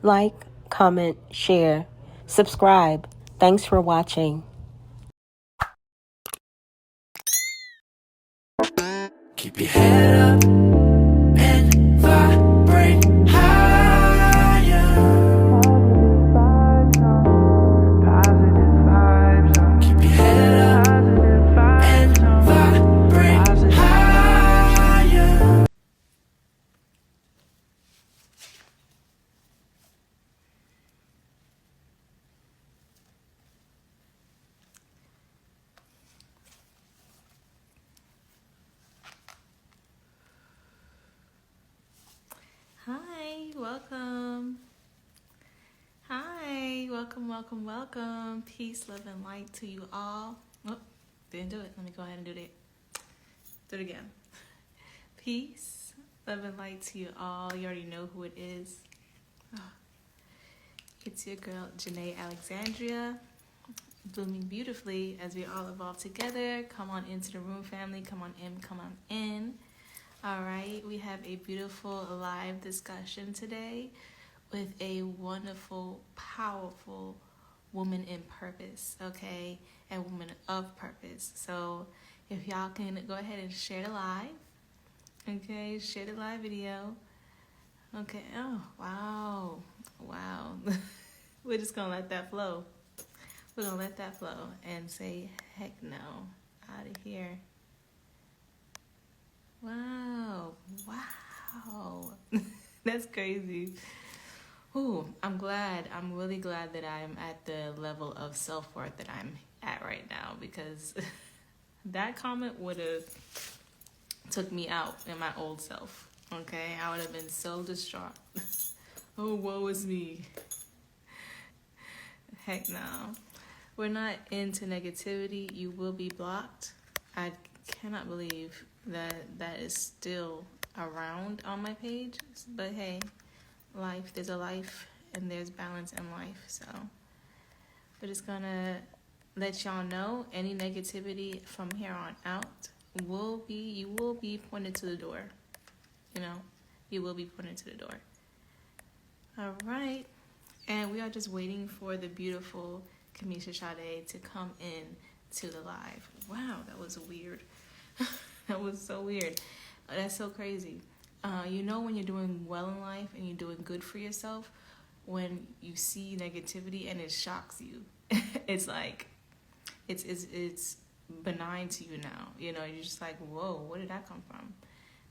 like, comment, share, subscribe. Thanks for watching. Keep your head up and vibrate higher. Positive vibes. Keep your head up and vibrate higher. Hi, welcome. Hi, welcome. Peace, love, and light to you all. Oh, didn't do it. Let me go ahead and do that. Do it again. Peace, love, and light to you all. You already know who it is. Oh, it's your girl, Janae Alexandria, blooming beautifully as we all evolve together. Come on into the room, family. Come on in. All right, we have a beautiful live discussion today with a wonderful, powerful woman in purpose, okay? A woman of purpose. So if y'all can go ahead and share the live, okay? Share the live video. Okay, oh, wow. We're just gonna let that flow. We're gonna let that flow and say, heck no, out of here. Wow. That's crazy. Ooh, I'm really glad that I'm at the level of self-worth that I'm at right now, because that comment would have took me out in my old self. Okay, I would have been so distraught. Oh, woe is me. Heck no. We're not into negativity. You will be blocked. I cannot believe that is still around on my page. But hey, there's a life and there's balance in life. So we're just gonna let y'all know any negativity from here on out you will be pointed to the door. You will be pointed to the door. All right. And we are just waiting for the beautiful Kamisha Sade to come in to the live. Wow, that was weird. That was so weird. That's so crazy. When you're doing well in life and you're doing good for yourself, when you see negativity and it shocks you, it's like, it's benign to you now. You're just like, whoa, where did that come from?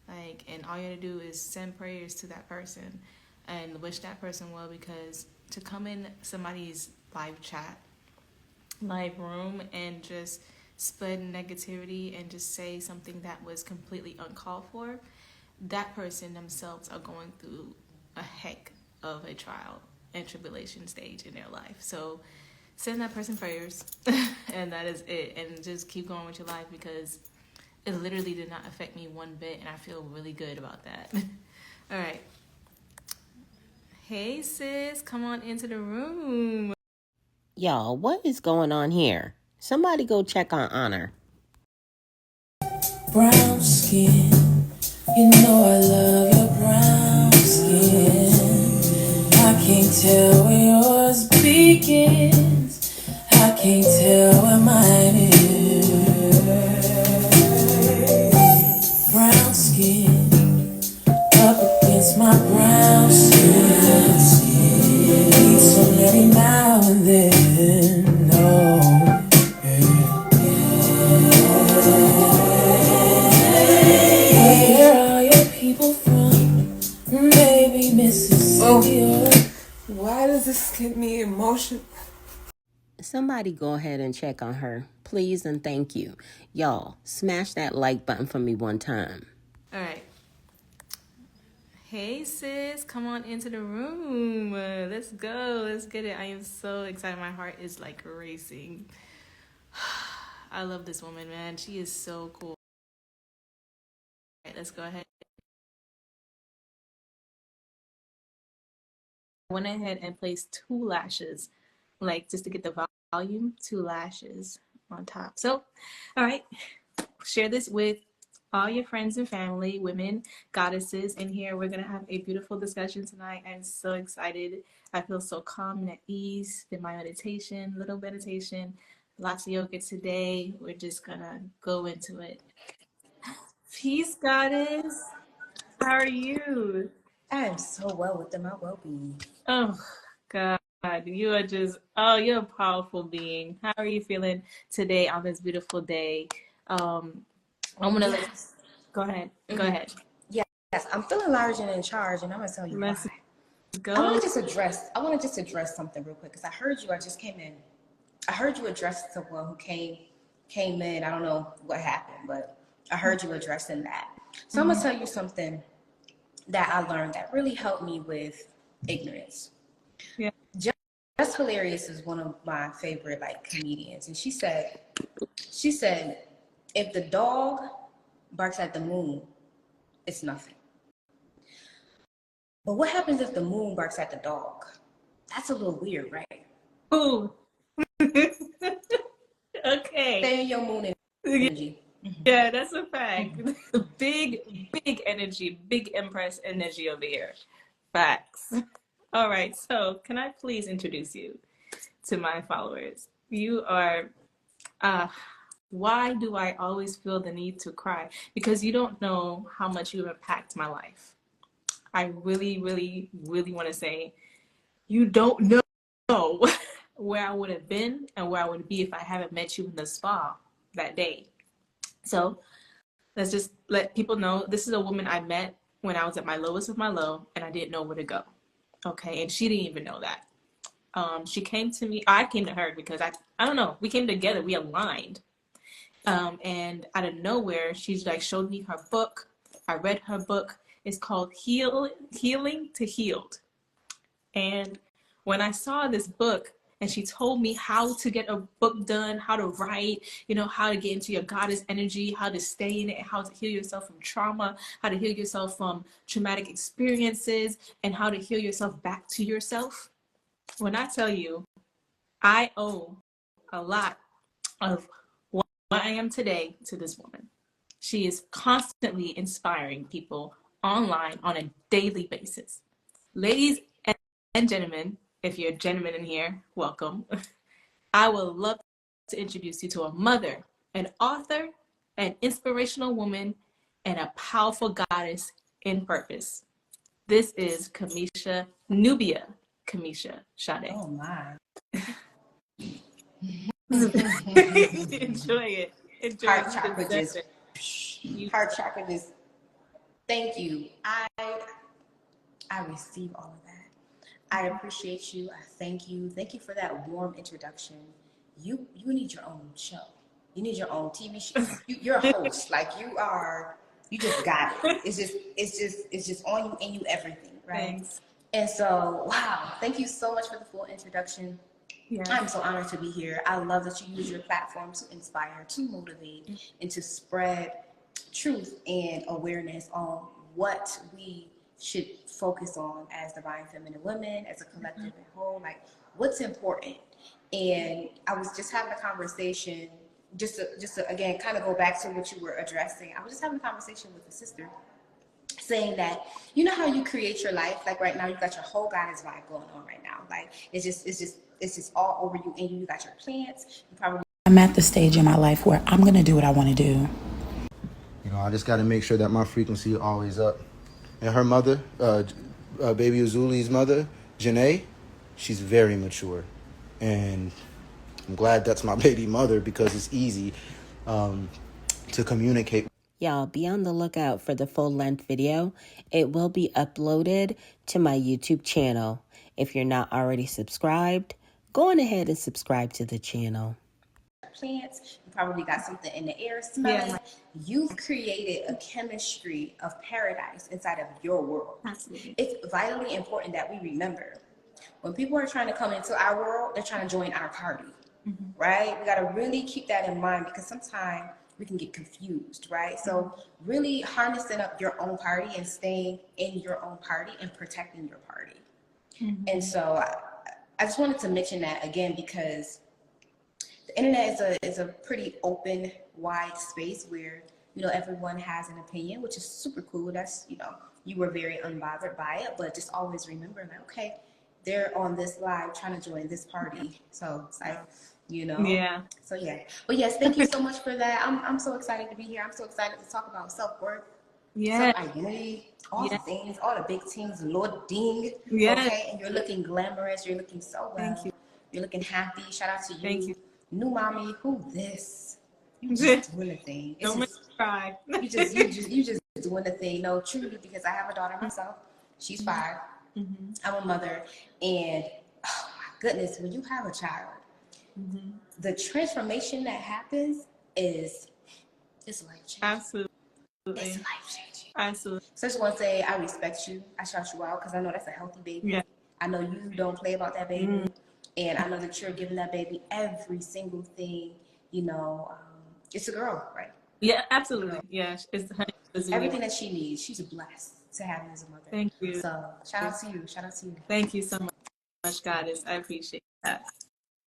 Like, and all you have to do is send prayers to that person and wish that person well, because to come in somebody's live chat, live room, and just spread negativity and just say something that was completely uncalled for, that person themselves are going through a heck of a trial and tribulation stage in their life. So send that person prayers and that is it. And just keep going with your life, because it literally did not affect me one bit, and I feel really good about that. All right. Hey sis, come on into the room. Y'all, what is going on here? Somebody go check on Honor. Brown skin, you know I love your brown skin. I can't tell where yours begins, I can't tell where mine is. Brown skin, up against my brown skin. Need some every now and then, no. Where are your people from, baby Mississippi? Why does this get me emotional? Somebody go ahead and check on her, please and thank you. Y'all, smash that like button for me one time. All right. Hey sis, come on into the room. Let's go. Let's get it. I am so excited. My heart is like racing. I love this woman, man. She is so cool. All right, let's go ahead. I went ahead and placed 2 lashes, like just to get the volume, 2 lashes on top. So, all right, share this with all your friends and family, women, goddesses in here. We're going to have a beautiful discussion tonight. I'm so excited. I feel so calm and at ease. Did my meditation, little meditation, lots of yoga today. We're just going to go into it. Peace, goddess. How are you? I am so well within my well-being. Oh, God. You are just, you're a powerful being. How are you feeling today on this beautiful day? I'm gonna Yes. go ahead. Go Mhm. ahead. Yes, I'm feeling large and in charge, and I'm gonna tell you Let's why. I go. want to just address something real quick because I heard you. I just came in. I heard you address someone who came in. I don't know what happened, but I heard you addressing that. So I'm gonna tell you something that I learned that really helped me with ignorance. Yeah. Just Hilarious is one of my favorite comedians, and she said, if the dog barks at the moon, it's nothing. But what happens if the moon barks at the dog? That's a little weird, right? Ooh. Okay. Stay in your moon energy. Yeah, that's a fact. Big energy, big Empress energy over here. Facts. All right. So, can I please introduce you to my followers? You are. Why do I always feel the need to cry? Because you don't know how much you impact my life. I really, really, really want to say you don't know where I would have been and where I would be if I haven't met you in the spa that day. So let's just let people know this is a woman I met when I was at my lowest of my low and I didn't know where to go. Okay. And she didn't even know that. She came to me. I came to her because I don't know. We came together. We aligned. And out of nowhere, she's showed me her book. I read her book. It's called Healing to Healed. And when I saw this book and she told me how to get a book done, how to write, how to get into your goddess energy, how to stay in it, how to heal yourself from trauma, how to heal yourself from traumatic experiences, and how to heal yourself back to yourself. When I tell you, I owe a lot of what I am today to this woman. She is constantly inspiring people online on a daily basis. Ladies and gentlemen, if you're a gentleman in here, welcome. I would love to introduce you to a mother, an author, an inspirational woman, and a powerful goddess in purpose. This is Kamisha Nubia. Kamisha Sade. Oh my. Enjoy it. Enjoy Heart it. chakra just. Heart chakra just. Thank you. I receive all of that. I appreciate you. I thank you. Thank you for that warm introduction. You need your own show. You need your own TV show. You're a host. You just got it. It's just on you and you everything, right? Thanks. And so, wow, thank you so much for the full introduction. Yeah. I'm so honored to be here. I love that you use your platform to inspire, to motivate, and to spread truth and awareness on what we should focus on as divine feminine women, as a collective at home, what's important. And I was just having a conversation, just to again kind of go back to what you were addressing. I was just having a conversation with a sister saying that, you know how you create your life, right now you got your whole goddess vibe going on right now. It's just all over you, and you got your plants. I'm at the stage in my life where I'm gonna do what I want to do. I just got to make sure that my frequency is always up. And her mother, baby Azuli's mother, Janae, she's very mature. And I'm glad that's my baby mother because it's easy to communicate. Y'all be on the lookout for the full-length video. It will be uploaded to my YouTube channel. If you're not already subscribed, go on ahead and subscribe to the channel. Plants, you probably got something in the air smelling. Yeah. You've created a chemistry of paradise inside of your world. Absolutely. It's vitally important that we remember when people are trying to come into our world, they're trying to join our party, right? We got to really keep that in mind because sometimes we can get confused, right? So really harnessing up your own party and staying in your own party and protecting your party. And so I just wanted to mention that again because the internet is a pretty open, wide space where you know, everyone has an opinion, which is super cool. That's, you know, you were very unbothered by it, but just always remember that, okay, they're on this live trying to join this party. So it's like, you know. Yeah. So yeah. But yes, thank you so much for that. I'm so excited to be here. I'm so excited to talk about self-worth, Yeah. self-identity, all Yeah. the things, all the big things, Lord Ding. Yeah. Okay. And you're looking glamorous. You're looking so well. Thank you. You're looking happy. Shout out to you. Thank you. New mommy, who this? You just doing the thing. It's Don't make just, me cry. you just doing the thing. No, truly, because I have a daughter myself. She's 5. Mm-hmm. I'm a mother, and oh my goodness, when you have a child, Mm-hmm. the transformation that happens it's life changing. Absolutely. It's life changing. Absolutely. So I just want to say I respect you. I shout you out because I know that's a healthy baby. Yeah. I know you don't play about that baby, and I know that you're giving that baby every single thing. You know, it's a girl, right? Yeah, absolutely. Yeah, it's Everything that she needs. She's blessed to have you as a mother. Thank you. So shout out to you. Shout out to you. Thank you so much, Goddess. I appreciate that.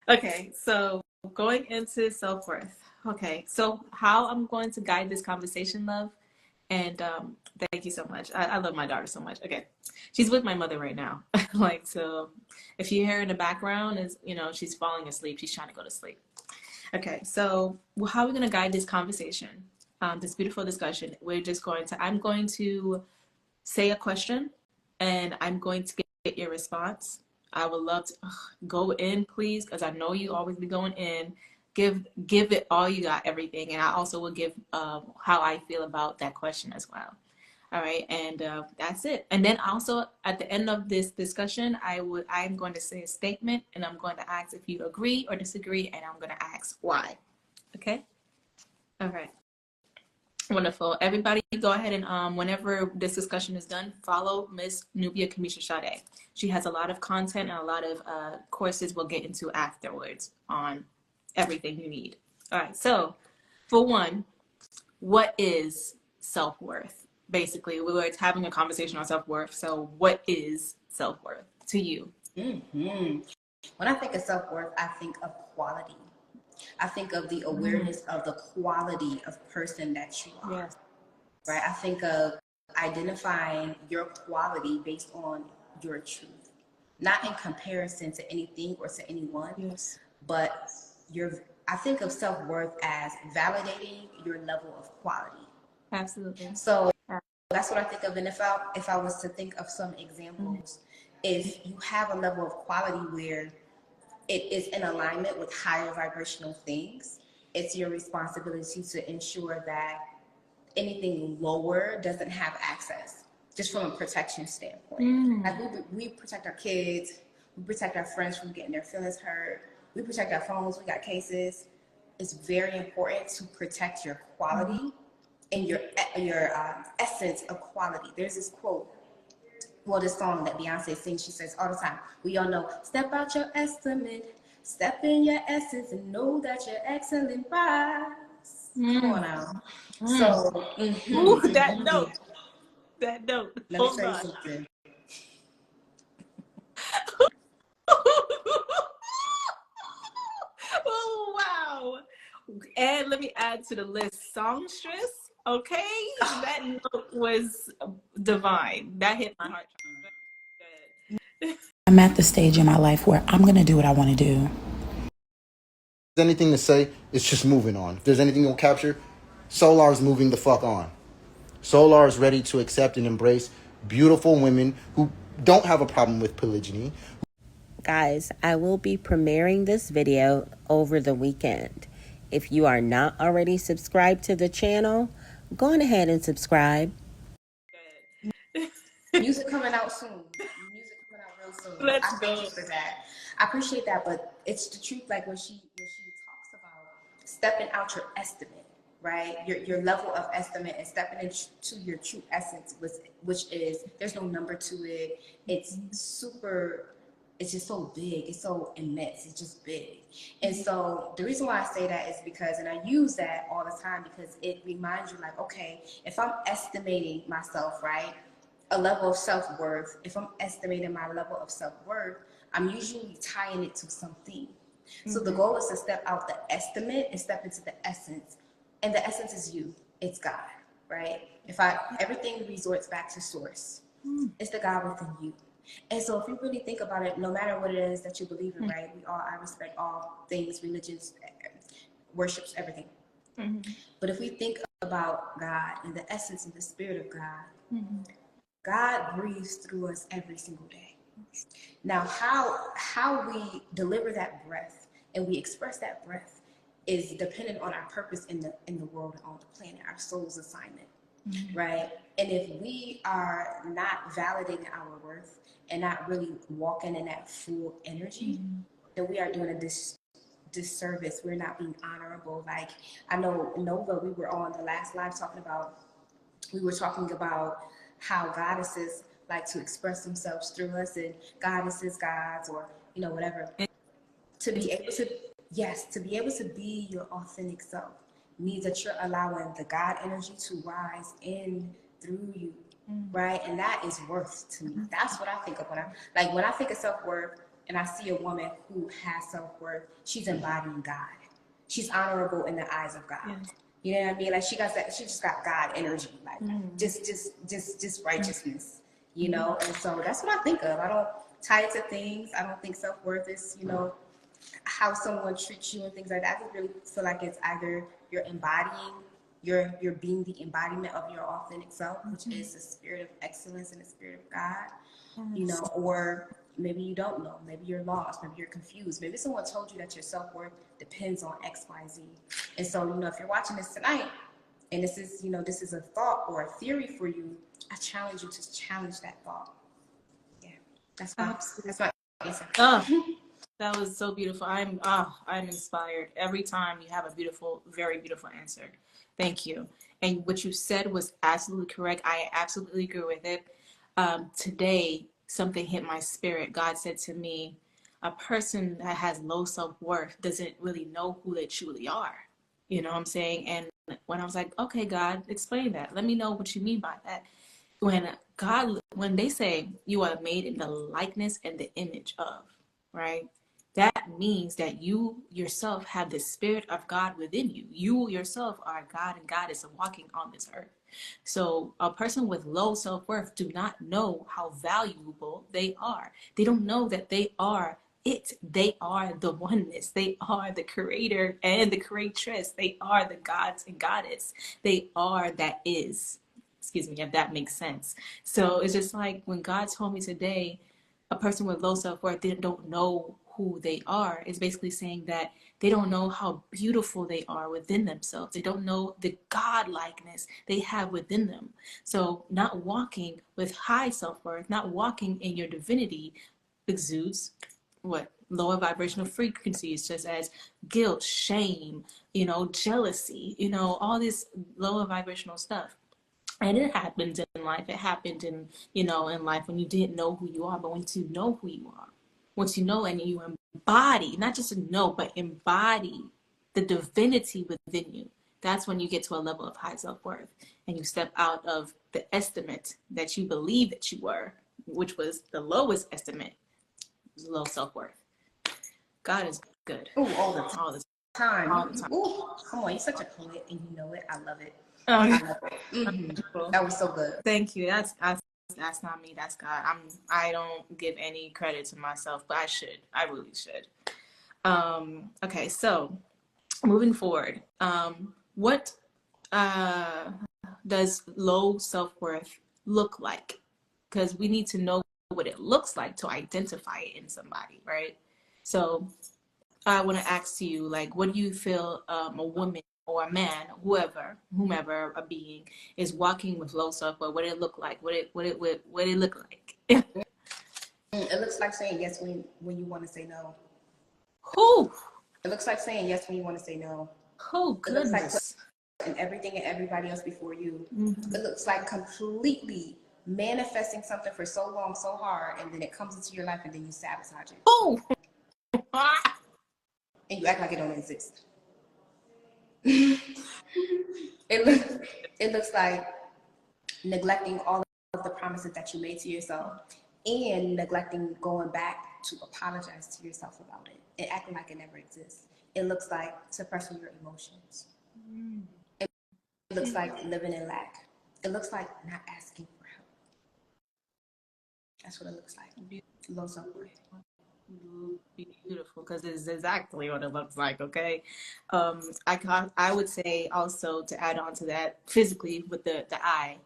Okay, so going into self-worth. Okay, so how I'm going to guide this conversation, love, and thank you so much. I love my daughter so much. Okay, she's with my mother right now. Like, so if you hear in the background is, you know, she's falling asleep. She's trying to go to sleep. Okay, so how are we going to guide this conversation, this beautiful discussion? I'm going to say a question, and I'm going to get your response. I would love to go in, please, because I know you always be going in. Give it all you got, everything, and I also will give how I feel about that question as well. All right, and that's it. And then also at the end of this discussion, I'm going to say a statement, and I'm going to ask if you agree or disagree, and I'm going to ask why. Okay. All right. Wonderful. Everybody go ahead and whenever this discussion is done, follow Miss Nubia Kamisha Sade. She has a lot of content and a lot of courses we'll get into afterwards on everything you need. All right. So for one, what is self-worth? Basically, we were having a conversation on self-worth. So what is self-worth to you? Mm-hmm. When I think of self-worth, I think of quality. I think of the awareness of the quality of person that you are. Yes. Right? I think of identifying your quality based on your truth, not in comparison to anything or to anyone, Yes. but I think of self-worth as validating your level of quality. Absolutely. So that's what I think of. And if I was to think of some examples, if you have a level of quality where it is in alignment with higher vibrational things, it's your responsibility to ensure that anything lower doesn't have access, just from a protection standpoint. Like we protect our kids, we protect our friends from getting their feelings hurt, we protect our phones, we got cases. It's very important to protect your quality and your essence of quality. There's this quote, well, this song that Beyonce sings, she says all the time, we all know, step out your estimate, step in your essence, and know that you're excellent rise. Come on now. So, Ooh, that note. That note. Let me Hold tell you on. something. Oh, wow. And let me add to the list, songstress. Okay, that note was divine. That hit my heart. I'm at the stage in my life where I'm going to do what I want to do. If there's anything to say, it's just moving on. If there's anything you'll capture, Solar's moving the fuck on. Solar is ready to accept and embrace beautiful women who don't have a problem with polygyny. Guys, I will be premiering this video over the weekend. If you are not already subscribed to the channel, go on ahead and subscribe. Music coming out soon. Music coming out real soon. Let's I thank go. you for that. I appreciate that, but it's the truth. Like when she talks about stepping out your estimate, right? Your level of estimate and stepping into your true essence, which is there's no number to it. It's super. It's just so big. It's so immense. It's just big. And so the reason why I say that is because, and I use that all the time because it reminds you like, okay, if I'm estimating myself, right, a level of self-worth, if I'm estimating my level of self-worth, I'm usually tying it to something. So the goal is to step out the estimate and step into the essence. And the essence is you. it's God, right? Everything resorts back to source. It's the God within you. And so if you really think about it, no matter what it is that you believe in, right? I respect all things, religions, worships, everything. But if we think about God and the essence and the spirit of God, God breathes through us every single day. Now, how we deliver that breath and we express that breath is dependent on our purpose in the world and on the planet, our soul's assignment, right? And if we are not validating our worth and not really walking in that full energy, then we are doing a disservice. We're not being honorable. Like, I know Nova, we were on the last live talking about how goddesses like to express themselves through us, and goddesses, gods, or whatever. To be able to be your authentic self means that you're allowing the God energy to rise in through you, right? And that is worth to me. That's what I think of when I think of self-worth and I see a woman who has self-worth. She's embodying God. She's honorable in the eyes of God. Yes. You know what I mean? Like she just got God energy, like just righteousness, And so that's what I think of. I don't tie it to things. I don't think self-worth is, how someone treats you and things like that. I just really feel like it's either you're embodying, you're being the embodiment of your authentic self, which is the spirit of excellence and the spirit of God, or maybe you don't know. Maybe you're lost. Maybe you're confused. Maybe someone told you that your self-worth depends on X, Y, Z. And so, if you're watching this tonight and this is a thought or a theory for you, I challenge you to challenge that thought. Yeah, that's my answer. That was so beautiful. I'm inspired every time you have a beautiful, very beautiful answer. Thank you. And what you said was absolutely correct. I absolutely agree with it. Today, something hit my spirit. God said to me, a person that has low self-worth doesn't really know who they truly are. You know what I'm saying? And when I was like, okay, God, explain that. Let me know what you mean by that. When they say you are made in the likeness and the image of, right? That means that you yourself have the spirit of God within you. You yourself are God and Goddess walking on this earth. So a person with low self-worth do not know how valuable they are. They don't know that they are it. They are the oneness. They are the creator and the creatress. They are the gods and goddess. They are that is. Excuse me, if that makes sense. So it's just like when God told me today, a person with low self-worth, they don't know who they are, is basically saying that they don't know how beautiful they are within themselves. They don't know the God-likeness they have within them. So not walking with high self-worth, not walking in your divinity exudes lower vibrational frequencies, just as guilt, shame, jealousy, all this lower vibrational stuff. And it happens in life. It happened in life when you didn't know who you are. But once you know who you are, once you know and you embody, not just know, but embody the divinity within you, that's when you get to a level of high self-worth and you step out of the estimate that you believe that you were, which was the lowest estimate, low self-worth. God is good. Ooh, all the time. Ooh, come on, you're such a poet and you know it. I love it. I love it. Mm-hmm. That was so good. Thank you. That's not me. That's God. I don't give any credit to myself, but I should. I really should. Okay, so moving forward, what does low self-worth look like? Because we need to know what it looks like to identify it in somebody, right? So I want to ask you, like, what do you feel a woman or a man, whomever a being is walking with low self-worth? What did it look like? What it look like? It looks like saying yes when you want to say no. Who? It looks like saying yes when you want to say no. Oh, goodness. It looks like putting everything and everybody else before you. Mm-hmm. It looks like completely manifesting something for so long, so hard, and then it comes into your life and then you sabotage it. Oh. And you act like it don't exist. It looks like neglecting all of the promises that you made to yourself and neglecting going back to apologize to yourself about it and acting like it never exists. It looks like suppressing your emotions. looks like living in lack. It looks like not asking for help. That's what it looks like. Low self-worth. Beautiful, because it's exactly what it looks like. Okay, I would say also to add on to that, physically with the eye,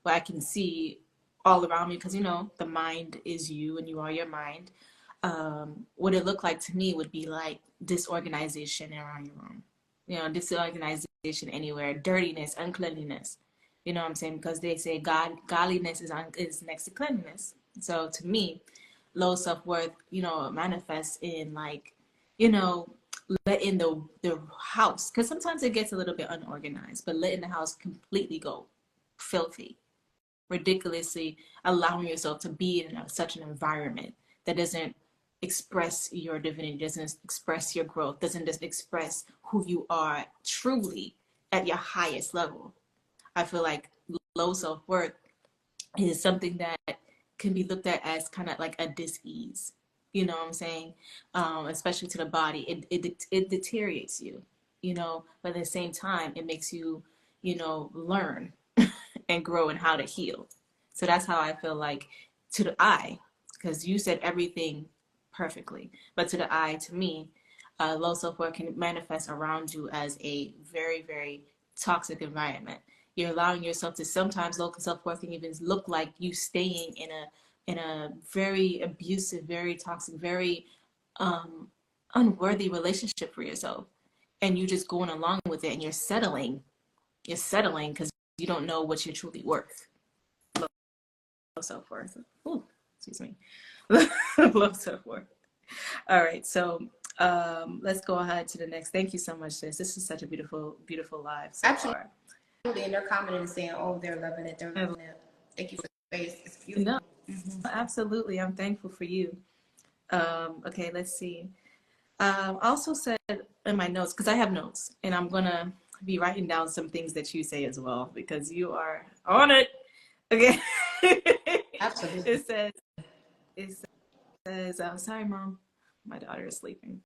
where I can see all around me, because you know the mind is you and you are your mind. What it looked like to me would be like disorganization around your room, you know, disorganization anywhere, dirtiness, uncleanliness. You know what I'm saying? Because they say godliness is next to cleanliness. So to me, low self-worth, you know, manifests in like, you know, letting the house, because sometimes it gets a little bit unorganized, but letting the house completely go filthy, ridiculously, allowing yourself to be in such an environment that doesn't express your divinity, doesn't express your growth, doesn't just express who you are truly at your highest level. I feel like low self-worth is something that can be looked at as kind of like a dis-ease. You know what I'm saying? Especially to the body, it deteriorates you, you know, but at the same time, it makes you, you know, learn and grow in how to heal. So that's how I feel like to the eye, because you said everything perfectly, but to the eye, to me, low self-worth can manifest around you as a very, very toxic environment. You're allowing yourself to, sometimes low self-worth can even look like you staying in a very abusive, very toxic, very unworthy relationship for yourself, and you just going along with it, and you're settling because you don't know what you're truly worth. Low self-worth. Ooh, excuse me. Low self-worth. All right, so let's go ahead to the next. Thank you so much, sis. This is such a beautiful, beautiful live so Absolutely. far. And they're commenting and saying, oh, they're loving it. They're loving it. Thank you for the space. It's beautiful. No, absolutely. I'm thankful for you. Okay, let's see. I also said in my notes, because I have notes, and I'm going to be writing down some things that you say as well, because you are on it. Okay. Absolutely. It says, sorry, Mom, my daughter is sleeping.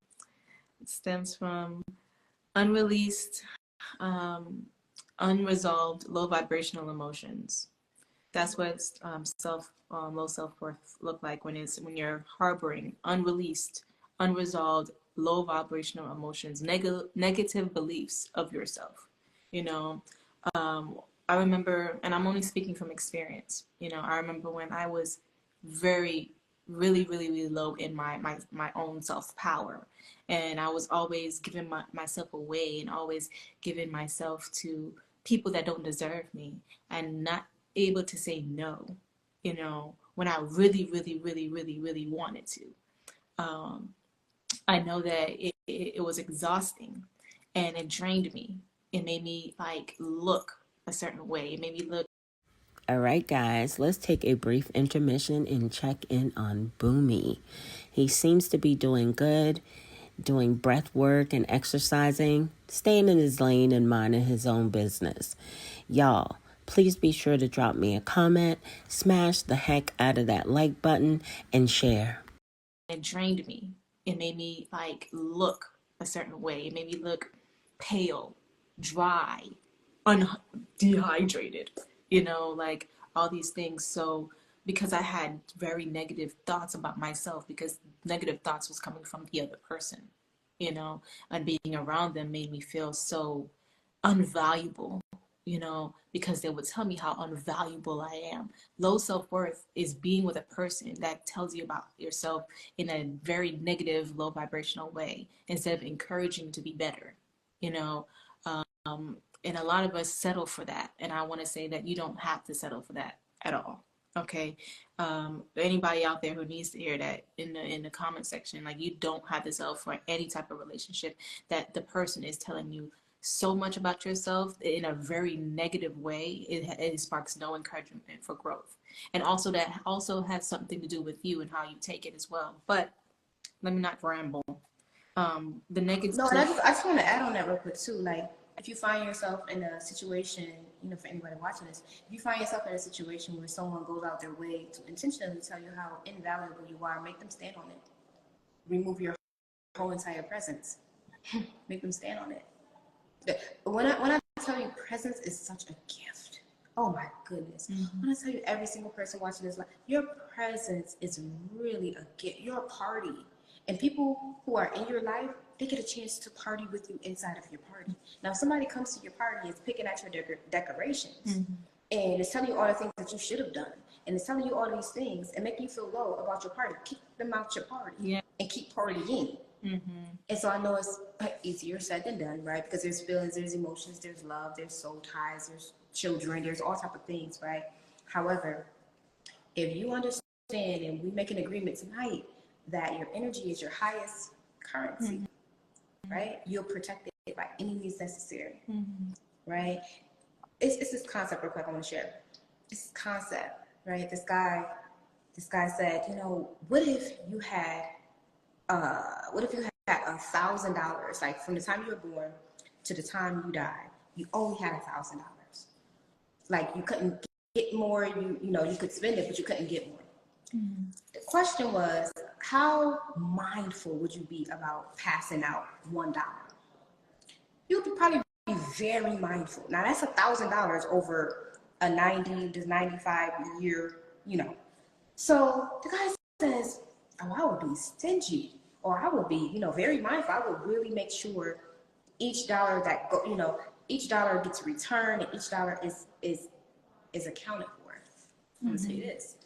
It stems from unreleased, unresolved, low vibrational emotions. That's what low self-worth look like when you're harboring unreleased, unresolved, low vibrational emotions, negative beliefs of yourself. You know, I remember, and I'm only speaking from experience. You know, I remember when I was very, really, really, really low in my own self power, and I was always giving myself away, and always giving myself to people that don't deserve me, and not able to say no, you know, when I really, really, really, really, really wanted to. I know that it was exhausting, and it drained me. It made me like look a certain way. It made me look. All right, guys, let's take a brief intermission and check in on Boomy. He seems to be doing good, doing breath work and exercising, staying in his lane and minding his own business. Y'all, please be sure to drop me a comment, smash the heck out of that like button, and share. It drained me. It made me like look a certain way. It made me look pale, dry, dehydrated, you know, like all these things. So because I had very negative thoughts about myself, because negative thoughts was coming from the other person, you know, and being around them made me feel so unvaluable, you know, because they would tell me how unvaluable I am. Low self-worth is being with a person that tells you about yourself in a very negative, low vibrational way, instead of encouraging you to be better, you know. And a lot of us settle for that. And I want to say that you don't have to settle for that at all. Okay. Anybody out there who needs to hear that in the comment section, like, you don't have to settle for any type of relationship that the person is telling you so much about yourself in a very negative way. It sparks no encouragement for growth. And also that also has something to do with you and how you take it as well. But let me not ramble. The negative. No, and I just want to add on that real quick too. Like, if you find yourself in a situation, you know, for anybody watching this, if you find yourself in a situation where someone goes out their way to intentionally tell you how invaluable you are, make them stand on it. Remove your whole entire presence. Make them stand on it. When I tell you, presence is such a gift. Oh my goodness. I want to tell you, every single person watching this live, your presence is really a gift. You're a party. And people who are in your life, they get a chance to party with you inside of your party. Now, if somebody comes to your party, it's picking at your decorations. And it's telling you all the things that you should have done. And it's telling you all these things and making you feel low about your party. Keep them out your party and keep partying. And so I know it's easier said than done, right? Because there's feelings, there's emotions, there's love, there's soul ties, there's children, there's all type of things, right? However, if you understand and we make an agreement tonight that your energy is your highest currency, right? You'll protect it by any means necessary, right? It's this concept real quick I want to share. This concept, right? This guy said, you know, what if you had $1,000, like from the time you were born to the time you died, you only had $1,000. Like you couldn't get more, you know, you could spend it, but you couldn't get more. The question was, how mindful would you be about passing out $1? You would probably be very mindful. Now that's $1,000 over a 90 to 95 year, you know. So the guy says, oh, I would be stingy, or I would be, you know, very mindful. I would really make sure each dollar that go, you know, each dollar gets returned and each dollar is accounted for. I'm gonna say this.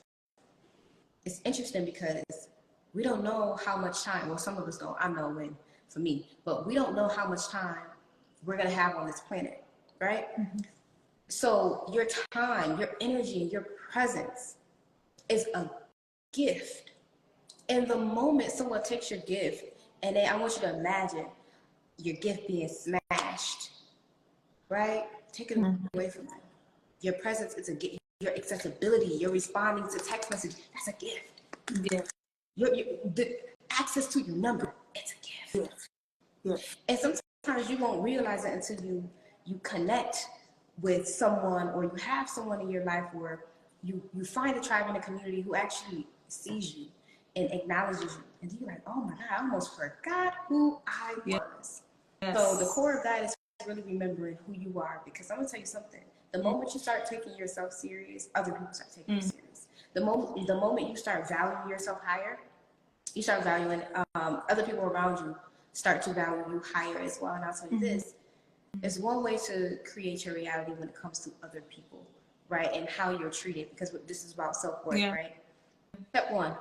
It's interesting because we don't know how much time, well, some of us don't, I know when, for me, but we don't know how much time we're gonna have on this planet, right? So your time, your energy, your presence is a gift. And the moment someone takes your gift, and then I want you to imagine your gift being smashed, right? Take it away from them. Your presence is a gift. Your accessibility, your responding to text message, that's a gift. The access to your number, it's a gift. And sometimes you won't realize it until you connect with someone, or you have someone in your life where you find a tribe in the community who actually sees you and acknowledges you. And you're like, oh my God, I almost forgot who I was. So the core of that is really remembering who you are, because I'm gonna tell you something. The moment you start taking yourself serious, other people start taking you serious. The moment you start valuing yourself higher, you start valuing other people around you start to value you higher as well. And I'll tell you this, there's one way to create your reality when it comes to other people, right? And how you're treated, because this is about self-worth, right? Step 1,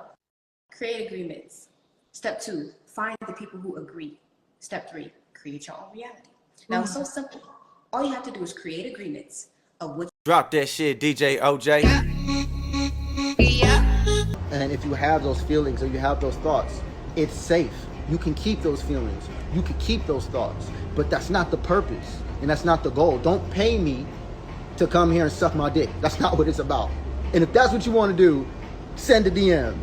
create agreements. Step 2, find the people who agree. Step 3, create your own reality. Now it's so simple. All you have to do is create agreements of what. Drop that shit, DJ OJ. And if you have those feelings or you have those thoughts, it's safe. You can keep those feelings. You can keep those thoughts. But that's not the purpose. And that's not the goal. Don't pay me to come here and suck my dick. That's not what it's about. And if that's what you want to do, send a DM.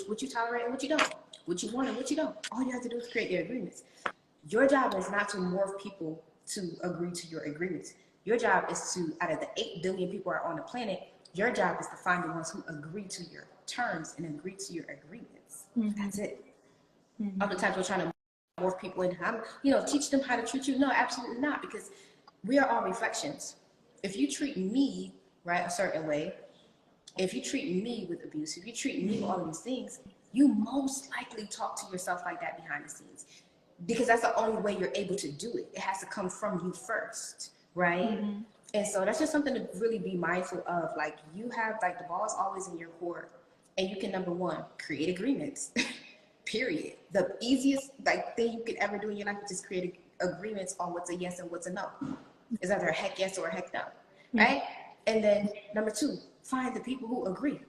What you tolerate and what you don't, what you want and what you don't. All you have to do is create your agreements. Your job is not to morph people to agree to your agreements. Your job is to, out of the 8 billion people are on the planet, your job is to find the ones who agree to your terms and agree to your agreements. That's it. Other times we're trying to morph people and teach them how to treat you. No, absolutely not, because we are all reflections. If you treat me right a certain way, if you treat me with abuse, if you treat me with all of these things, you most likely talk to yourself like that behind the scenes, because that's the only way you're able to do it. It has to come from you first, right? And so that's just something to really be mindful of. Like, you have, like, the ball is always in your court, and you can, number 1, create agreements, period. The easiest thing you could ever do in your life is just create agreements on what's a yes and what's a no. It's either a heck yes or a heck no, right? And then number 2, find the people who agree.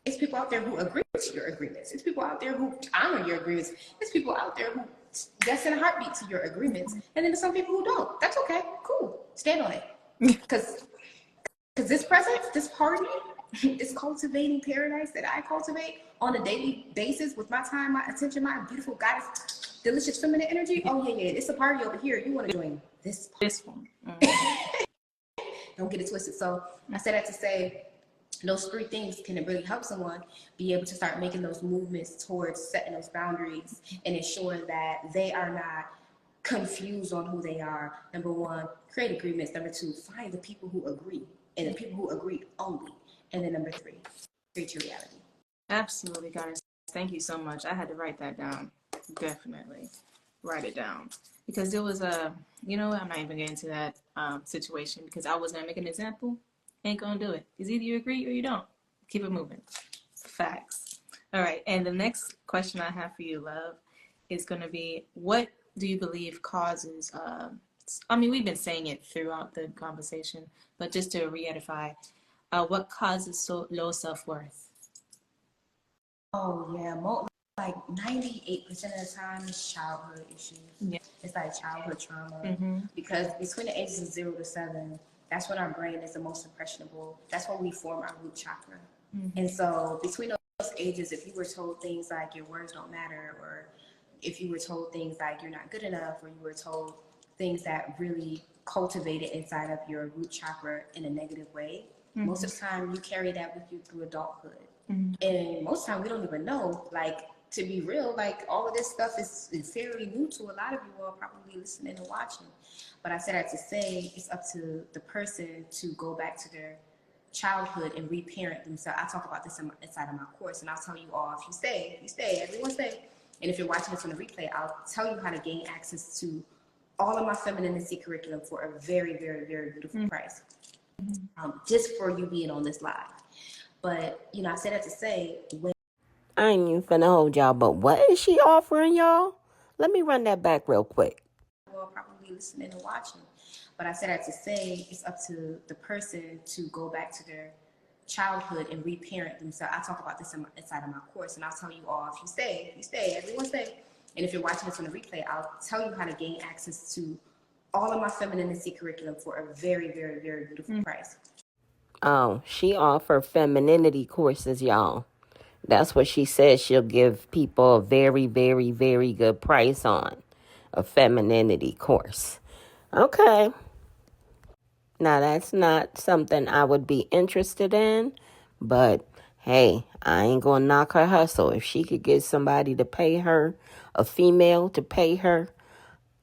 It's people out there who agree to your agreements. It's people out there who honor your agreements. It's people out there who yes in a heartbeat to your agreements. And then there's some people who don't. That's okay. Cool. Stand on it. Because this presence, this party, this cultivating paradise that I cultivate on a daily basis with my time, my attention, my beautiful goddess, delicious feminine energy. Oh yeah, it's a party over here. You want to join this party. This one. Don't get it twisted. So I said that to say those three things can really help someone be able to start making those movements towards setting those boundaries and ensuring that they are not confused on who they are. Number one, create agreements. Number two, find the people who agree and the people who agree only. And then number three, create your reality. Absolutely, guys. Thank you so much. I had to write that down. Definitely write it down. Because there was I'm not even getting into that situation because I was going to make an example. Ain't going to do it. It's either you agree or you don't. Keep it moving. Facts. All right. And the next question I have for you, love, is going to be, what do you believe causes, we've been saying it throughout the conversation, but just to re-edify, what causes so low self-worth? Oh, yeah. Like 98% of the time it's childhood issues. Yeah. It's like childhood trauma. Because between the ages of 0 to 7, that's when our brain is the most impressionable. That's when we form our root chakra. And so between those ages, if you were told things like your words don't matter, or if you were told things like you're not good enough, or you were told things that really cultivated inside of your root chakra in a negative way, most of the time you carry that with you through adulthood. And most of the time we don't even know, like, to be real, like all of this stuff is fairly new to a lot of you all probably listening and watching. But I said that to say it's up to the person to go back to their childhood and reparent themselves. I talk about this inside of my course, and I'll tell you all, if you stay, everyone stay. And if you're watching this on the replay, I'll tell you how to gain access to all of my femininity curriculum for a very, very, very beautiful price, just for you being on this live. But, I said that to say, when I ain't even finna hold y'all, but what is she offering y'all? Let me run that back real quick. Well, probably listening and watching. But I said that to say it's up to the person to go back to their childhood and reparent themselves. I talk about this inside of my course, and I'll tell you all, if you stay, everyone stay. And if you're watching this on the replay, I'll tell you how to gain access to all of my femininity curriculum for a very, very, very beautiful price. Oh, she offer femininity courses, y'all. That's what she says she'll give people a very, very, very good price on. A femininity course. Okay. Now, that's not something I would be interested in, but hey, I ain't gonna knock her hustle. If she could get somebody to pay her, a female to pay her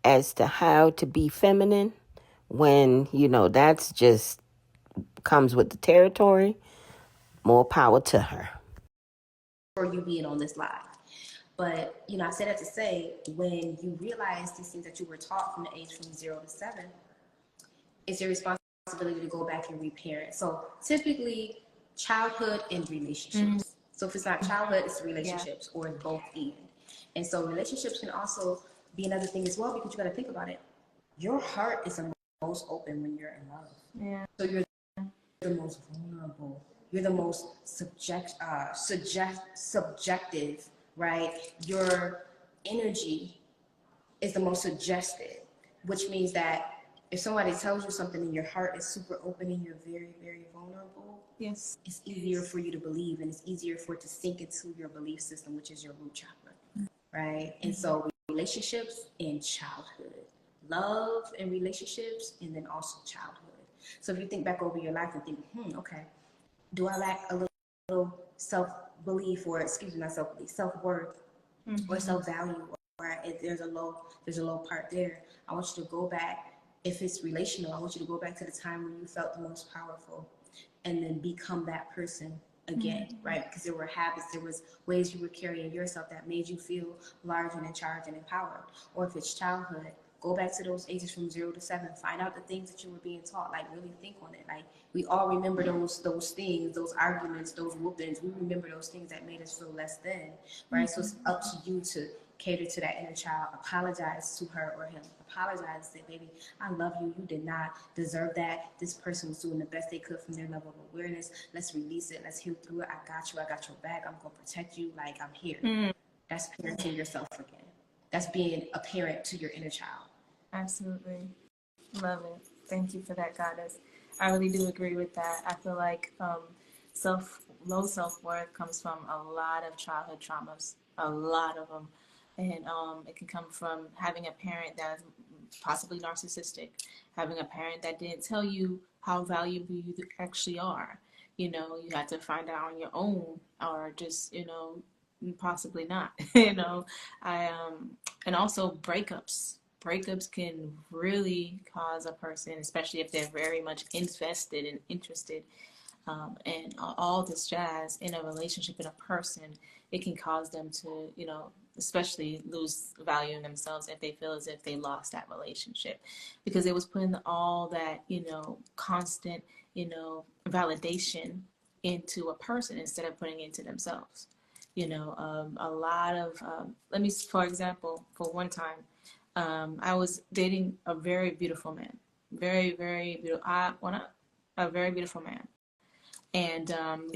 as to how to be feminine, when, that's just comes with the territory, more power to her. For you being on this live. But, I said that to say, when you realize these things that you were taught from the age from 0 to 7, it's your responsibility to go back and reparent. So typically, childhood and relationships. So if it's not childhood, it's relationships, or it's both and. And so relationships can also be another thing as well, because you got to think about it. Your heart is the most open when you're in love. Yeah. So you're the most vulnerable. You're the most subjective, right? Your energy is the most suggested, which means that if somebody tells you something and your heart is super open and you're very, very vulnerable, yes, it's easier for you to believe, and it's easier for it to sink into your belief system, which is your root chakra, right? And so relationships and childhood, love and relationships, and then also childhood. So if you think back over your life and think, okay, do I lack a little self-belief, or not self-belief, self-worth, or self-value, or if there's a low part there? I want you to go back. If it's relational, I want you to go back to the time when you felt the most powerful, and then become that person again, right? Because there were habits, there was ways you were carrying yourself that made you feel large and in charge and empowered. Or if it's childhood, go back to those ages from 0 to 7. Find out the things that you were being taught. Like, really think on it. Like, we all remember those things, those arguments, those whoopings. We remember those things that made us feel less than, right? So it's up to you to cater to that inner child. Apologize to her or him. Apologize. Say, baby, I love you. You did not deserve that. This person was doing the best they could from their level of awareness. Let's release it. Let's heal through it. I got you. I got your back. I'm going to protect you. Like, I'm here. That's parenting yourself again. That's being a parent to your inner child. Absolutely. Love it. Thank you for that, Goddess. I really do agree with that. I feel like low self-worth comes from a lot of childhood traumas, a lot of them. And it can come from having a parent that's possibly narcissistic, having a parent that didn't tell you how valuable you actually are. You know, you had to find out on your own, or just, you know, possibly not. You know, and also breakups can really cause a person, especially if they're very much invested and interested, and all this jazz in a relationship, in a person. It can cause them to, you know, especially lose value in themselves if they feel as if they lost that relationship, because it was putting all that, you know, constant, you know, validation into a person instead of putting it into themselves. You know, a lot of, for example, for one time, I was dating a very beautiful man, very, very beautiful. A very beautiful man. And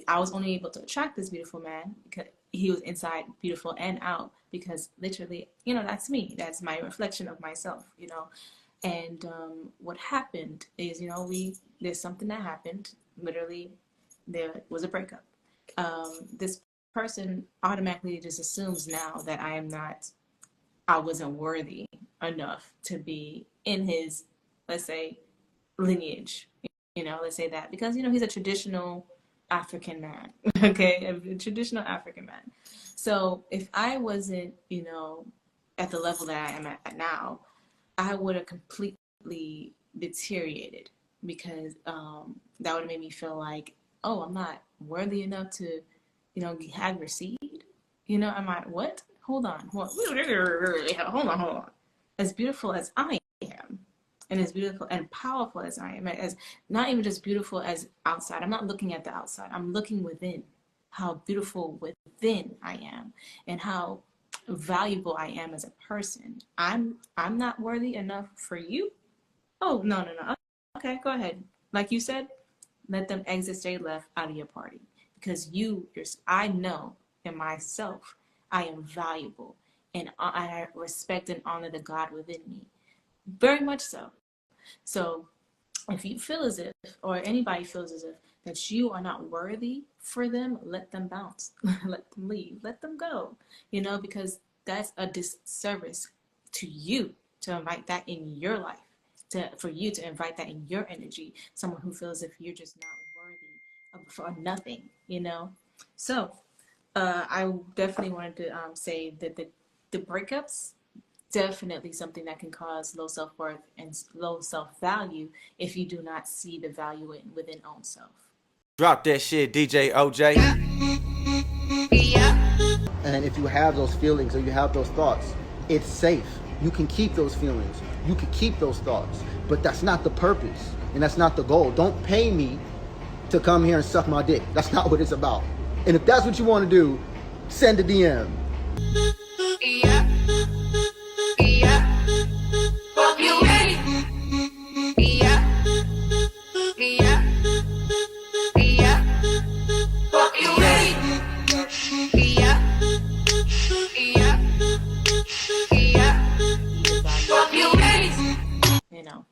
I was only able to attract this beautiful man because he was inside beautiful and out, because literally, you know, that's me. That's my reflection of myself, you know. And what happened is, you know, there's something that happened. Literally, there was a breakup. This person automatically just assumes now that I wasn't worthy enough to be in his, let's say, lineage. You know, let's say that, because, you know, he's a traditional African man, okay, a traditional African man. So if I wasn't, you know, at the level that I am at now, I would have completely deteriorated, because that would have made me feel like, oh, I'm not worthy enough to, you know, have your seed. You know, am I what? Hold on. Hold on. As beautiful as I am, and as beautiful and powerful as I am, as not even just beautiful as outside. I'm not looking at the outside. I'm looking within. How beautiful within I am, and how valuable I am as a person. I'm not worthy enough for you? Oh, no. Okay, go ahead. Like you said, let them exit stage left out of your party, because I know in myself I am valuable, and I respect and honor the God within me. Very much so. So if you feel as if, or anybody feels as if, that you are not worthy for them, let them bounce. Let them leave. Let them go. You know, because that's a disservice to you to invite that in your life, for you to invite that in your energy, someone who feels as if you're just not worthy for nothing, you know? So I definitely wanted to say that the breakups, definitely something that can cause low self-worth and low self-value if you do not see the value within own self. Drop that shit, DJ OJ. And if you have those feelings or you have those thoughts, it's safe. You can keep those feelings. You can keep those thoughts. But that's not the purpose. And that's not the goal. Don't pay me to come here and suck my dick. That's not what it's about. And if that's what you want to do, send a DM. You know.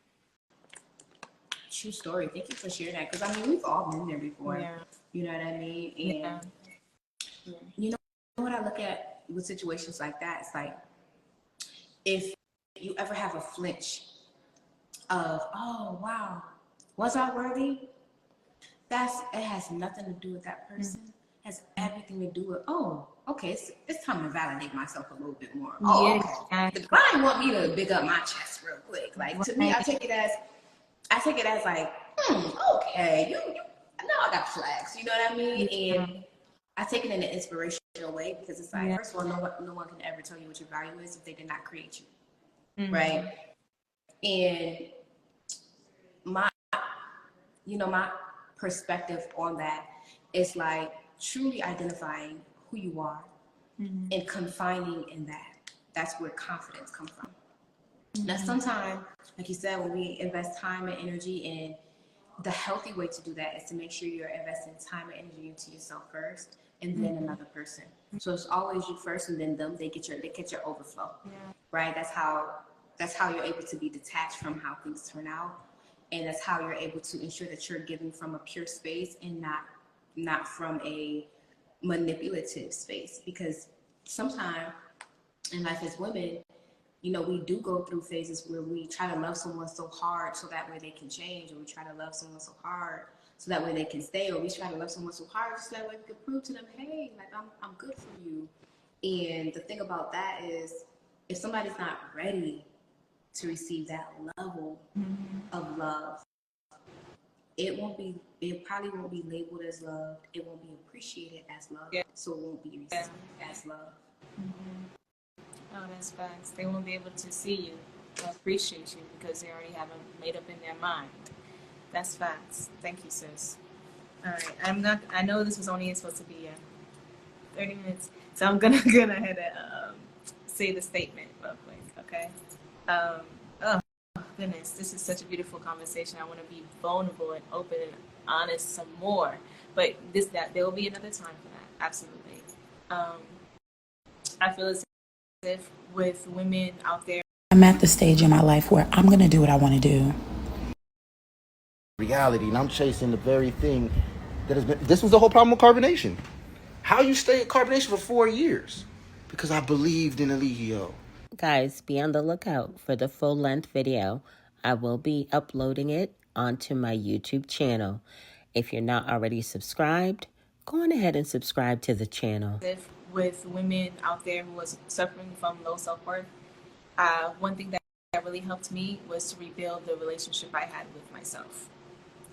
True story. Thank you for sharing that, because I mean, we've all been there before. Yeah. You know what I mean? And you know what I look at with situations like that, it's like, if you ever have a flinch of, oh wow, was I worthy? It has nothing to do with that person. It has everything to do with, oh, okay, it's time to validate myself a little bit more. Oh, okay. The client want me to big up my chest real quick. Like, to me, I take it as like, okay, you now I got flags. You know what I mean? And I take it in an inspirational way, because it's like, first of all, no one can ever tell you what your value is if they did not create you, right? And my perspective on that is like truly identifying who you are and confining in that. That's where confidence comes from. Now, sometimes, like you said, when we invest time and energy, and the healthy way to do that is to make sure you're investing time and energy into yourself first, and then another person. So it's always you first, and then them. They get your overflow, right? That's how you're able to be detached from how things turn out, and that's how you're able to ensure that you're giving from a pure space and not not from a manipulative space. Because sometimes in life as women, you know, we do go through phases where we try to love someone so hard so that way they can change, or we try to love someone so hard so that way they can stay, or we try to love someone so hard so that way we can prove to them, hey, like I'm good for you. And the thing about that is, if somebody's not ready to receive that level of love, it probably won't be labeled as love. It won't be appreciated as love. Yeah. So it won't be received as love. Oh, that's facts. They won't be able to see you or appreciate you because they already haven't made up in their mind. That's facts. Thank you, sis. All right, I know this was only supposed to be 30 minutes, so I'm gonna go ahead and say the statement real quick, okay? Oh goodness, this is such a beautiful conversation. I want to be vulnerable and open and honest some more, but there will be another time for that. Absolutely. I feel as if with women out there, I'm at the stage in my life where I'm going to do what I want to do. Reality, and I'm chasing the very thing that has been. This was the whole problem with carbonation. How you stay at carbonation for 4 years? Because I believed in Eligio. Guys, be on the lookout for the full-length video. I will be uploading it onto my YouTube channel. If you're not already subscribed, go on ahead and subscribe to the channel. if with women out there who was suffering from low self-worth, one thing that really helped me was to rebuild the relationship I had with myself.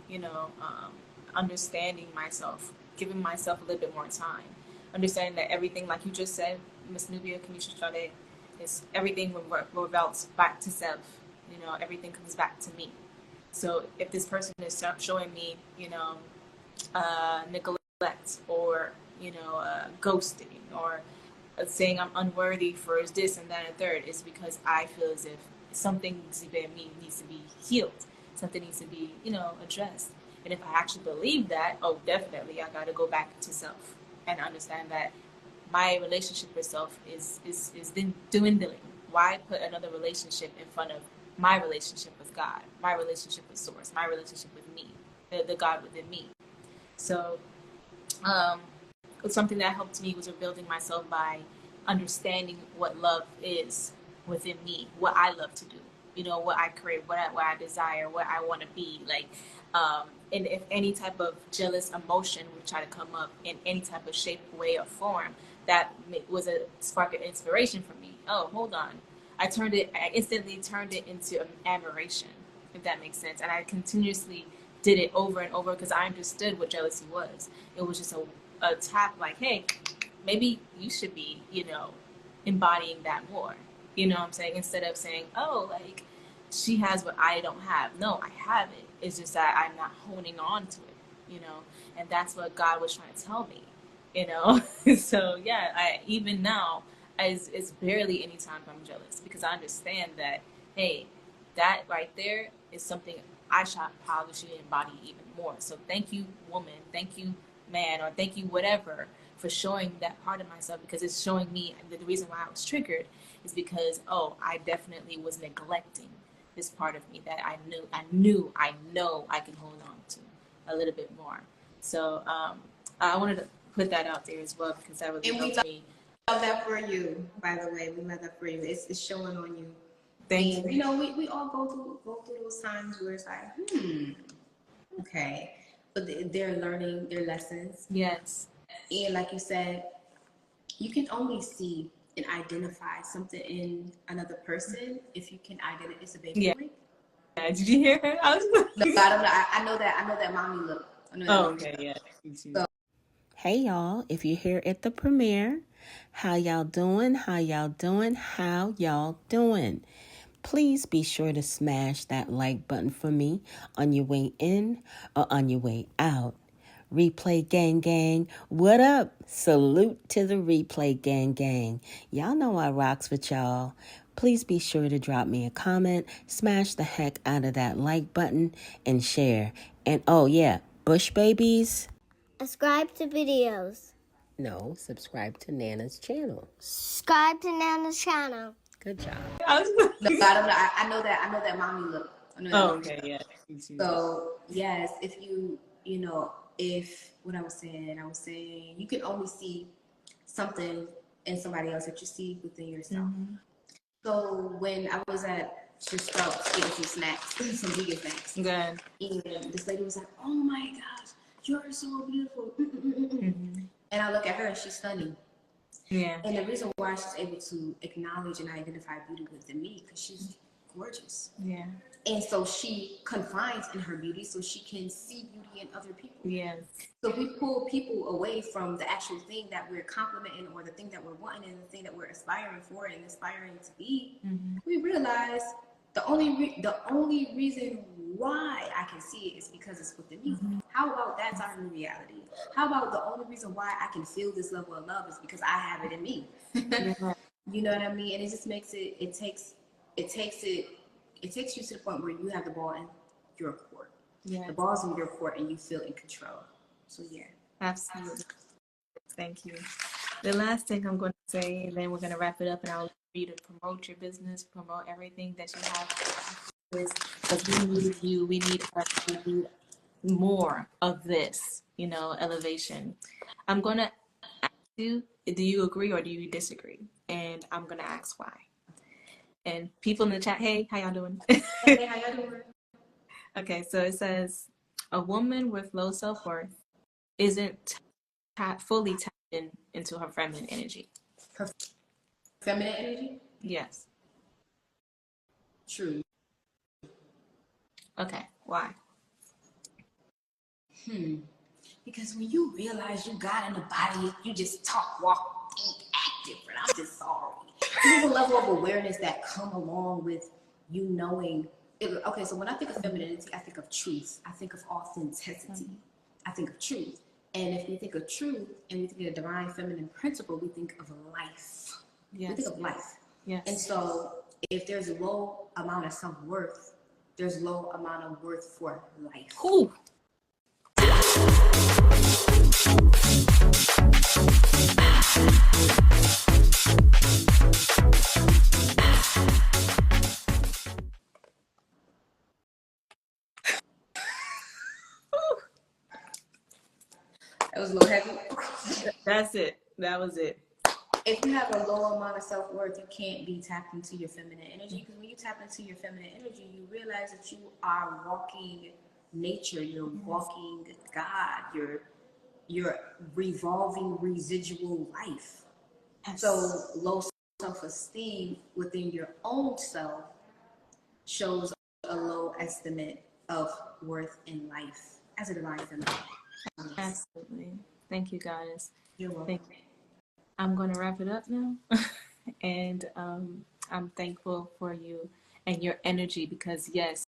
You know, understanding myself, giving myself a little bit more time, understanding that everything, like you just said, Miss Nubia, Kanisha Sade, is everything revolves back to self. You know, everything comes back to me. So if this person is showing me, you know, neglect or, you know, ghosting or saying I'm unworthy for this and that and third, is because I feel as if something needs to be healed. Something needs to be, you know, addressed. And if I actually believe that, oh, definitely, I got to go back to self and understand that my relationship with self is dwindling. Why put another relationship in front of my relationship with God, my relationship with Source, my relationship with me, the God within me? So something that helped me was rebuilding myself by understanding what love is within me, what I love to do, you know, what I crave, what I desire, what I want to be like. And if any type of jealous emotion would try to come up in any type of shape, way, or form, that was a spark of inspiration for me. Oh, hold on. I instantly turned it into admiration, if that makes sense. And I continuously did it over and over because I understood what jealousy was. It was just a tap like, hey, maybe you should be, you know, embodying that more. You know what I'm saying? Instead of saying, oh, like, she has what I don't have. No, I have it. It's just that I'm not holding on to it, you know? And that's what God was trying to tell me, you know? So, yeah, even now, it's barely any time I'm jealous because I understand that, hey, that right there is something I probably should embody even more. So thank you, woman. Thank you, man, or thank you, whatever, for showing that part of myself, because it's showing me that the reason why I was triggered is because, oh, I definitely was neglecting this part of me that I know I can hold on to a little bit more. So I wanted to put that out there as well because that really helped me. Love that for you, by the way. We love that for you. It's showing on you. Thank And, you. you know, we all go through those times where it's like, okay. But they're learning their lessons. Yes. And like you said, you can only see and identify something in another person if you can identify. It's a baby. Yeah. Did you hear her? No, I don't know. I know that mommy look. Okay, yeah. So, Hey y'all, if you're here at the premiere, how y'all doing? How y'all doing? How y'all doing? Please be sure to smash that like button for me on your way in or on your way out. Replay gang gang, what up? Salute to the replay gang gang. Y'all know I rocks with y'all. Please be sure to drop me a comment, smash the heck out of that like button, and share. And oh yeah, Bush babies. Subscribe to videos. No, subscribe to Nana's channel. Subscribe to Nana's channel. Good job. no, I don't know. I know that mommy look. Okay, yeah. So yes, if you know, if what I was saying, you can only see something in somebody else that you see within yourself. So when I was at just Sprouts getting some snacks, some vegan snacks, Good. and this lady was like, "Oh my gosh, you're so beautiful," and I look at her and she's stunning. Yeah. And the reason why she's able to acknowledge and identify beauty within me, because she's gorgeous. Yeah. And so she confines in her beauty so she can see beauty in other people. Yes. So we pull people away from the actual thing that we're complimenting or the thing that we're wanting and the thing that we're aspiring for and aspiring to be. We realize the only reason why I can see it is because it's within me. How about that's our new reality? How about the only reason why I can feel this level of love is because I have it in me? You know what I mean? And it just makes it takes you to the point where you have the ball in your court. Yeah. The ball's in your court and you feel in control. So yeah. Absolutely. Thank you. The last thing I'm going to say, and then we're going to wrap it up, and I'll leave you to promote your business, promote everything that you have. Because we need you, we need us to do more of this, elevation. I'm going to ask you, do you agree or do you disagree? And I'm going to ask why. And people in the chat, hey, how y'all doing? Hey, how y'all doing? Okay, so it says, a woman with low self-worth isn't fully tapped into her feminine energy. Her feminine energy? Yes. True. Okay, why? Because when you realize you got in the body, you just talk, walk, think, act different. I'm just sorry. There's a level of awareness that come along with you knowing. Okay, so when I think of femininity, I think of truth. I think of authenticity. I think of truth. And if we think of truth and we think of divine feminine principle, we think of life. Yes. We think of life. Yes. And so if there's a low amount of self-worth, there's low amount of worth for life. Ooh. That was a little heavy. That's it. That was it. If you have a low amount of self-worth, you can't be tapped into your feminine energy. Because when you tap into your feminine energy, you realize that you are walking nature. You're walking God. You're revolving residual life. Yes. So low self-esteem within your own self shows a low estimate of worth in life as a divine feminine. Absolutely. Thank you, Goddess. You're welcome. I'm going to wrap it up now. And I'm thankful for you and your energy because, yes.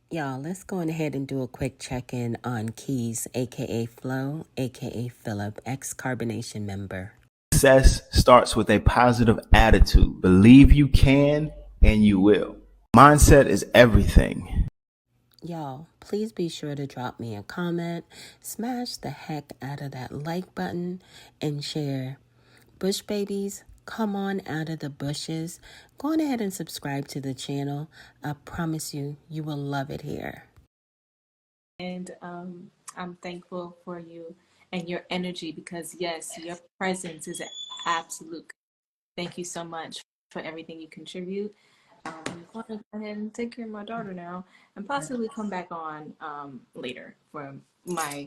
Y'all, let's go ahead and do a quick check-in on Keys, a.k.a. Flo, a.k.a. Philip, ex-Carbonation member. Success starts with a positive attitude. Believe you can and you will. Mindset is everything. Y'all, please be sure to drop me a comment, smash the heck out of that like button, and share. Bush babies, come on out of the bushes. Go on ahead and subscribe to the channel. I promise you, you will love it here. And I'm thankful for you and your energy because, yes, your presence is an absolute. Thank you so much for everything you contribute. I'm going to go ahead and take care of my daughter now and possibly come back on later for my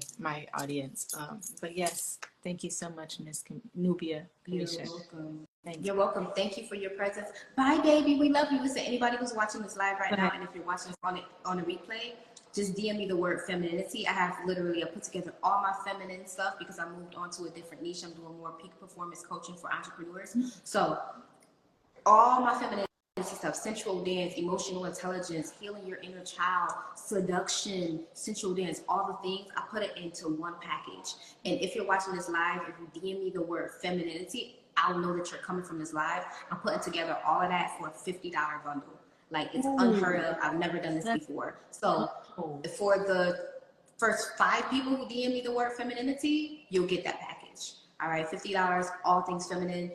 audience. But yes, thank you so much, Miss Nubia. You're welcome. You're welcome. Thank you for your presence. Bye, baby. We love you. Listen, anybody who's watching this live right now, and if you're watching this on a replay, just DM me the word femininity. I have literally put together all my feminine stuff because I moved on to a different niche. I'm doing more peak performance coaching for entrepreneurs. So all my feminine stuff, sensual dance, emotional intelligence, healing your inner child, seduction, sensual dance, all the things, I put it into one package. And if you're watching this live, if you DM me the word femininity, I'll know that you're coming from this live. I'm putting together all of that for a $50 bundle. Like, it's unheard of. I've never done this before. So for the first 5 people who DM me the word femininity, you'll get that package. All right, $50, all things feminine.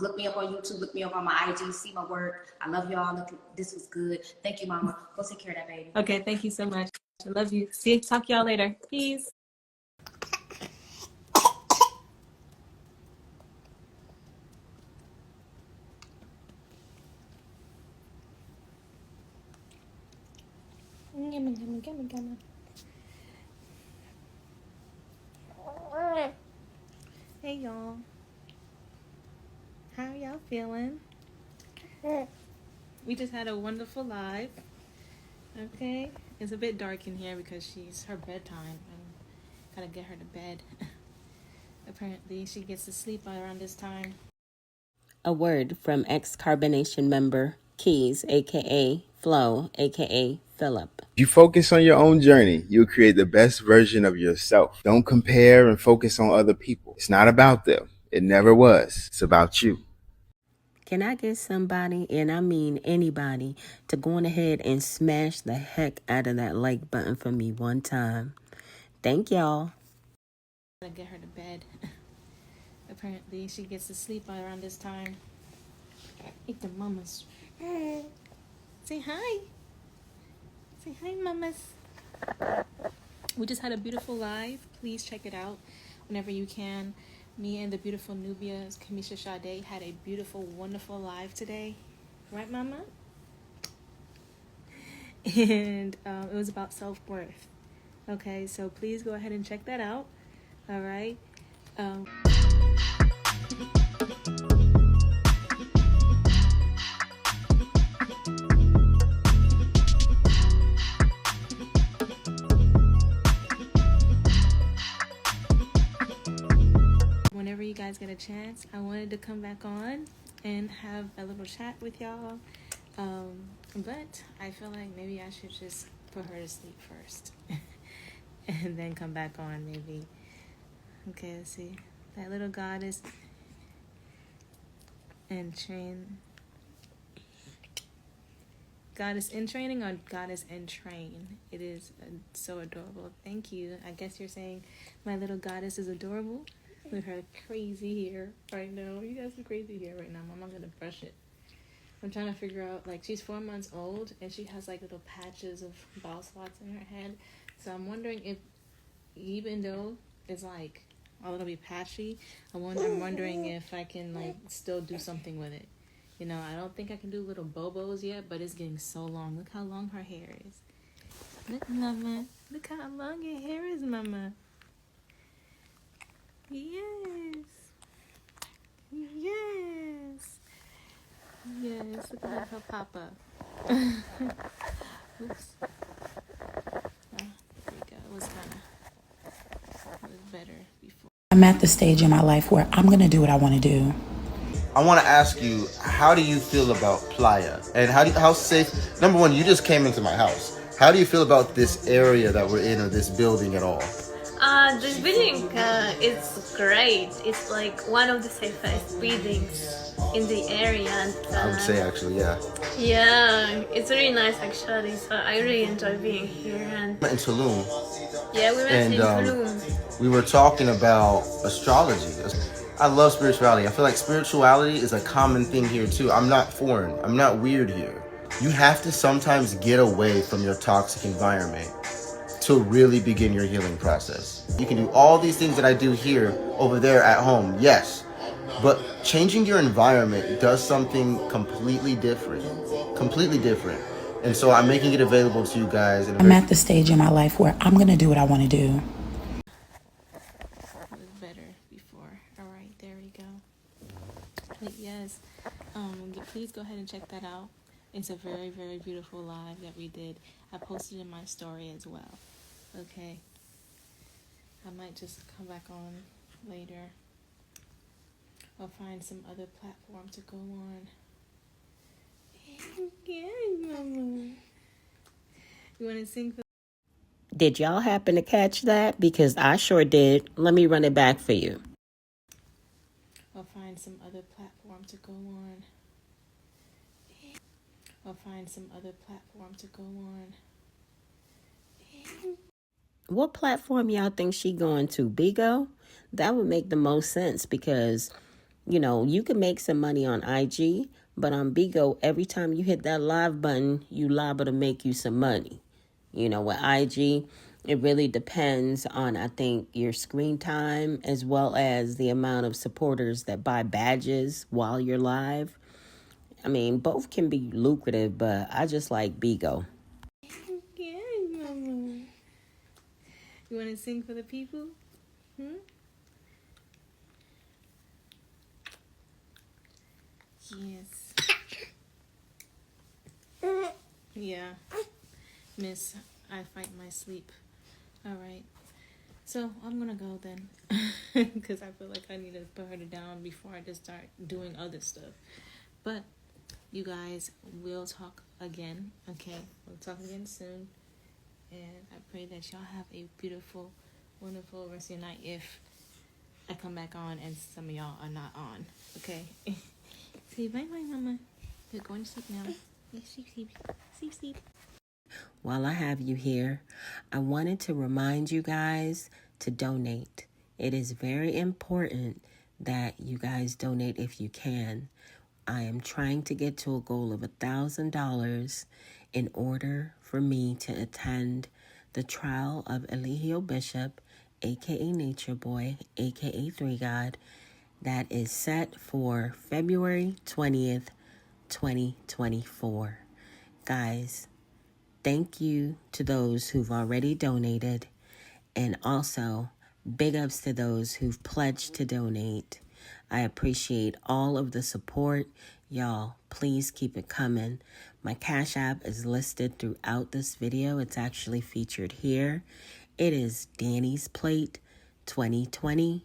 Look me up on YouTube, look me up on my IG, see my work. I love y'all. Look, this was good. Thank you, Mama. Go take care of that baby. Okay, thank you so much. I love you. Talk y'all later. Peace. Hey y'all. How y'all feeling? We just had a wonderful live. Okay. It's a bit dark in here because she's her bedtime. I gotta get her to bed. Apparently she gets to sleep around this time. A word from ex-Carbonation member Keys, aka Flo, aka Philip. If you focus on your own journey, you'll create the best version of yourself. Don't compare and focus on other people. It's not about them. It never was. It's about you. Can I get somebody, and I mean anybody, to go on ahead and smash the heck out of that like button for me one time? Thank y'all. Gotta get her to bed. Apparently she gets to sleep around this time. Eat the mamas. Say hi. Say hi, mamas. We just had a beautiful live. Please check it out whenever you can. Me and the beautiful Nubia, Kamisha Sade, had a beautiful, wonderful live today. Right, mama? And it was about self-worth. Okay, so please go ahead and check that out. All right. Whenever you guys get a chance, I wanted to come back on and have a little chat with y'all. But I feel like maybe I should just put her to sleep first and then come back on maybe. Okay, let's see. That little goddess and train. Goddess in training or goddess in train? It is so adorable. Thank you. I guess you're saying my little goddess is adorable with her crazy hair right now. You guys have crazy hair right now. Mama's gonna brush it. I'm trying to figure out, like, she's 4 months old and she has like little patches of bald spots in her head. So I'm wondering if, even though it's like a little bit patchy, I'm wondering if I can like still do something with it. You know, I don't think I can do little bobos yet, but it's getting so long. Look how long her hair is. Look, mama. Look how long your hair is, mama. Yes. Yes. Yes. Look at her papa. Oops. There we go. It was better before. I'm at the stage in my life where I'm going to do what I want to do. I want to ask you, how do you feel about Playa? And how safe? Number one, you just came into my house. How do you feel about this area that we're in, or this building at all? This building is great. It's like one of the safest buildings in the area. And, I would say, actually, yeah. Yeah, it's really nice actually. So I really enjoy being here. And In Tulum. Yeah, we met in Tulum. We were talking about astrology. I love spirituality. I feel like spirituality is a common thing here too. I'm not foreign. I'm not weird here. You have to sometimes get away from your toxic environment to really begin your healing process. You can do all these things that I do here, over there at home, yes. But changing your environment does something completely different. Completely different. And so I'm making it available to you guys. I'm at the stage in my life where I'm going to do what I want to do. It was better before. All right, there we go. But yes, please go ahead and check that out. It's a very, very beautiful live that we did. I posted in my story as well. Okay. I might just come back on later. Or find some other platform to go on. Yeah, mama. You want to sing for? Did y'all happen to catch that? Because I sure did. Let me run it back for you. Or find some other platform to go on. Or find some other platform to go on. What platform y'all think she going to? Bigo? That would make the most sense because, you know, you can make some money on IG, but on Bigo, every time you hit that live button, you liable to make you some money. You know, with IG, it really depends on, I think, your screen time as well as the amount of supporters that buy badges while you're live. I mean, both can be lucrative, but I just like Bigo. Yeah, You want to sing for the people? Yes. Yeah. Miss, I fight my sleep. Alright. So, I'm gonna go then. Because I feel like I need to put her down before I just start doing other stuff. But, you guys, we'll talk again. Okay? We'll talk again soon. And I pray that y'all have a beautiful, wonderful rest of your night if I come back on and some of y'all are not on. Okay? Say bye-bye, Mama. We're going to sleep now. Sleep, sleep. Sleep, sleep. While I have you here, I wanted to remind you guys to donate. It is very important that you guys donate if you can. I am trying to get to a goal of $1,000 in order for me to attend the trial of Eligio Bishop, aka Nature Boy, aka Three God, that is set for February 20th, 2024. Guys, thank you to those who've already donated, and also big ups to those who've pledged to donate. I appreciate all of the support. Y'all, please keep it coming. My Cash App is listed throughout this video. It's actually featured here. It is Danny's Plate 2020.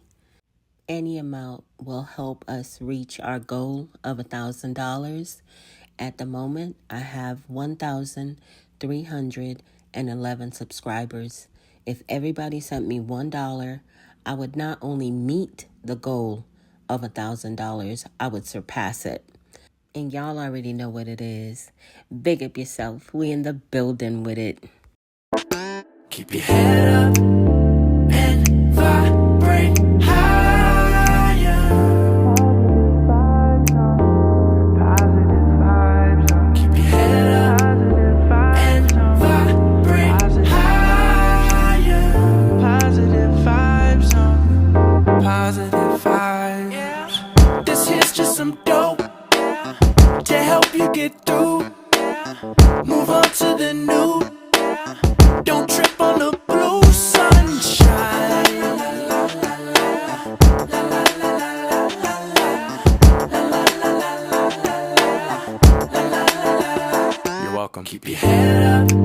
Any amount will help us reach our goal of $1,000. At the moment, I have 1,311 subscribers. If everybody sent me $1, I would not only meet the goal of $1,000, I would surpass it. And y'all already know what it is. Big up yourself. We in the building with it. Keep your head up and vibrate higher. Keep your head up and vibrate higher. Positive vibes on, positive vibes. This here's just some dope to help you get through. Move on to the new. Don't trip on the blue sunshine. You're welcome. Keep your head up